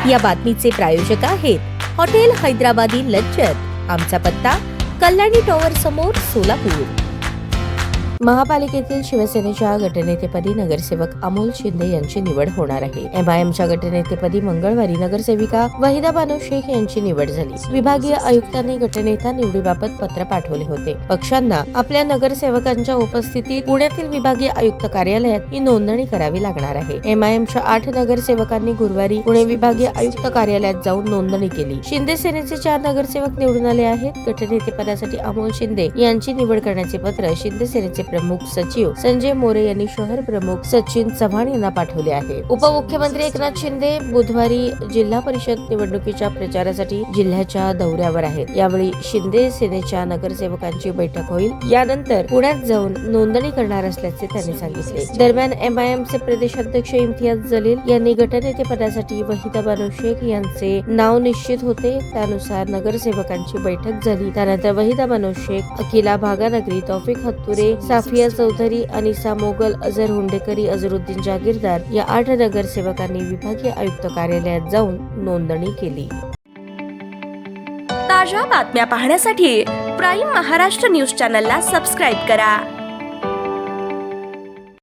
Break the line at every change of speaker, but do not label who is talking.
या बातमीचे प्रायोजक आहेत हॉटेल हैदराबादी लज्जत। आमचा पत्ता कल्याणी टॉवर समोर, सोलापूर। महापालिकेतील शिवसेनेच्या गटनेतेपदी नगरसेवक अमोल शिंदे यांची निवड होणार आहे। MIMच्या गटनेतेपदी मंगळवारी नगरसेविका वहिदा बानो शेख यांची निवड झाली। विभागीय आयुक्तांनी गटनेता निवडीबाबत पत्र पाठवले होते। पक्षांना आपल्या नगरसेवकांच्या उपस्थितीत पुण्यातील विभागीय आयुक्त कार्यालयात ही नोंदणी करावी लागणार आहे। MIMच्या 8 नगरसेवकांनी गुरुवारी पुणे विभागीय आयुक्त कार्यालयात जाऊन नोंदणी केली। शिंदे सेनेचे 4 नगरसेवक निवडून आले आहेत। गटनेतेपदासाठी अमोल शिंदे यांची निवड करण्याचे पत्र शिंदे सेनेचे प्रमुख सचिव संजय मोरे यांनी शहर प्रमुख सचिन चव्हाण यांना पाठवले आहे। उपमुख्यमंत्री एकनाथ शिंदे बुधवारी जिल्हा परिषद निवडणुकीच्या प्रचारासाठी जिल्ह्याच्या दौऱ्यावर आहेत। यावेळी शिंदे सेनेच्या नगरसेवकांची बैठक होईल। यानंतर पुण्यात जाऊन नोंदणी करणार असल्याचे त्यांनी सांगितले। दरम्यान MIMचे प्रदेशाध्यक्ष इम्तियाज जलील यांनी गटनेते पदासाठी वहिदा बानो शेख यांचे नाव निश्चित होते। त्यानुसार नगरसेवकांची बैठक झाली। त्यानंतर वहिदा बानो शेख, अकिला भागानगरी, तौफिक हत्तुरे, साफिया चौधरी, अनिसा मोगल, अजर हुंडेकरी, अजरुद्दीन जागीरदार या 8 नगरसेवकांनी विभागीय आयुक्त कार्यालयात जाऊन नोंदणी केली।
ताज्या बातम्या पाहण्यासाठी प्राईम महाराष्ट्र न्यूज चॅनलला सबस्क्राईब करा।